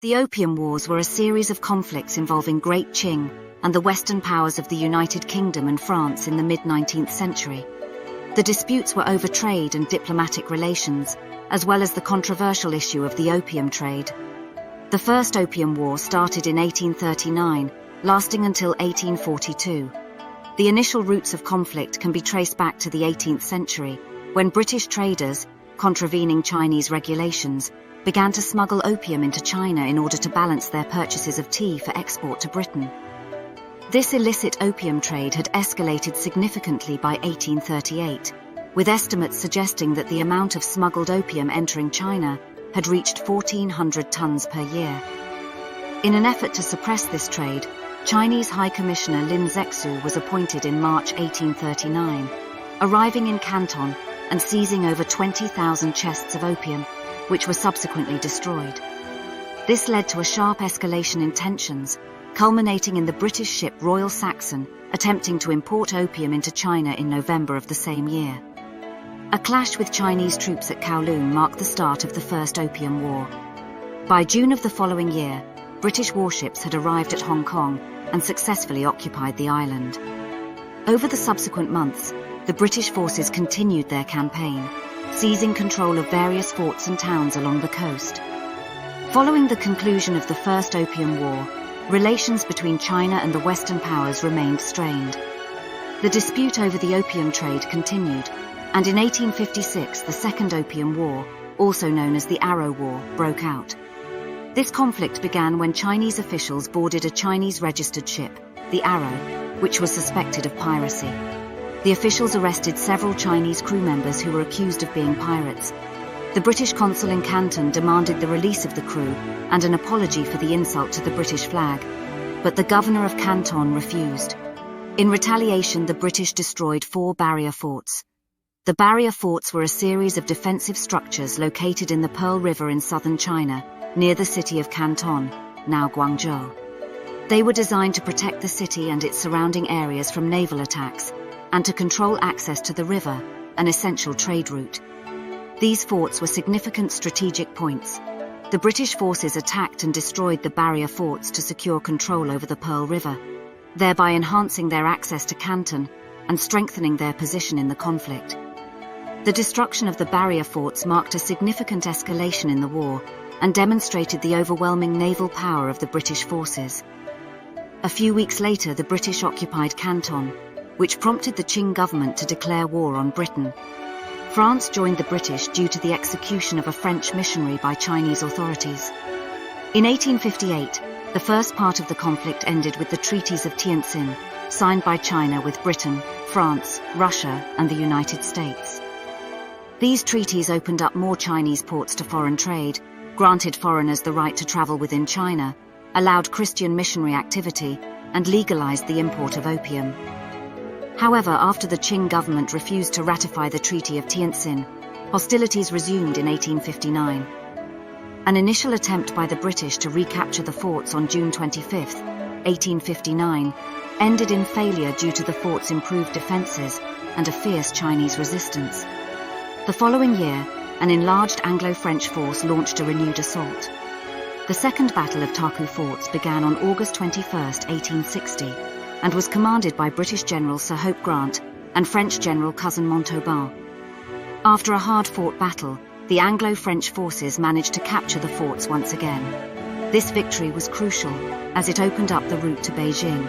The Opium Wars were a series of conflicts involving Great Qing and the Western powers of the United Kingdom and France in the mid-19th century. The disputes were over trade and diplomatic relations, as well as the controversial issue of the opium trade. The First Opium War started in 1839, lasting until 1842. The initial roots of conflict can be traced back to the 18th century, when British traders, contravening Chinese regulations, began to smuggle opium into China in order to balance their purchases of tea for export to Britain. This illicit opium trade had escalated significantly by 1838, with estimates suggesting that the amount of smuggled opium entering China had reached 1,400 tons per year. In an effort to suppress this trade, Chinese High Commissioner Lin Zexu was appointed in March 1839, arriving in Canton and seizing over 20,000 chests of opium, which were subsequently destroyed. This led to a sharp escalation in tensions, culminating in the British ship Royal Saxon attempting to import opium into China in November of the same year. A clash with Chinese troops at Kowloon marked the start of the First Opium War. By June of the following year, British warships had arrived at Hong Kong and successfully occupied the island. Over the subsequent months, the British forces continued their campaign, seizing control of various forts and towns along the coast. Following the conclusion of the First Opium War, relations between China and the Western powers remained strained. The dispute over the opium trade continued, and in 1856 the Second Opium War, also known as the Arrow War, broke out. This conflict began when Chinese officials boarded a Chinese-registered ship, the Arrow, which was suspected of piracy. The officials arrested several Chinese crew members who were accused of being pirates. The British consul in Canton demanded the release of the crew and an apology for the insult to the British flag, but the governor of Canton refused. In retaliation, the British destroyed 4 barrier forts. The barrier forts were a series of defensive structures located in the Pearl River in southern China, near the city of Canton, now Guangzhou. They were designed to protect the city and its surrounding areas from naval attacks, and to control access to the river, an essential trade route. These forts were significant strategic points. The British forces attacked and destroyed the barrier forts to secure control over the Pearl River, thereby enhancing their access to Canton and strengthening their position in the conflict. The destruction of the barrier forts marked a significant escalation in the war and demonstrated the overwhelming naval power of the British forces. A few weeks later, the British occupied Canton, which prompted the Qing government to declare war on Britain. France joined the British due to the execution of a French missionary by Chinese authorities. In 1858, the first part of the conflict ended with the treaties of Tiansin, signed by China with Britain, France, Russia, and the United States. These treaties opened up more Chinese ports to foreign trade, granted foreigners the right to travel within China, allowed Christian missionary activity, and legalized the import of opium. However, after the Qing government refused to ratify the Treaty of Tiansin, hostilities resumed in 1859. An initial attempt by the British to recapture the forts on June 25, 1859, ended in failure due to the forts' improved defenses and a fierce Chinese resistance. The following year, an enlarged Anglo-French force launched a renewed assault. The Second Battle of Taku Forts began on August 21, 1860, and was commanded by British General Sir Hope Grant and French General Cousin Montauban. After a hard-fought battle, the Anglo-French forces managed to capture the forts once again. This victory was crucial, as it opened up the route to Beijing.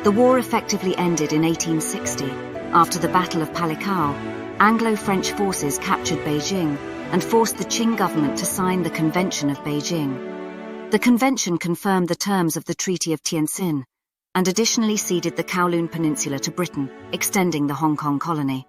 The war effectively ended in 1860. After the Battle of Palikao, Anglo-French forces captured Beijing and forced the Qing government to sign the Convention of Beijing. The convention confirmed the terms of the Treaty of Tiansin, and additionally ceded the Kowloon Peninsula to Britain, extending the Hong Kong colony.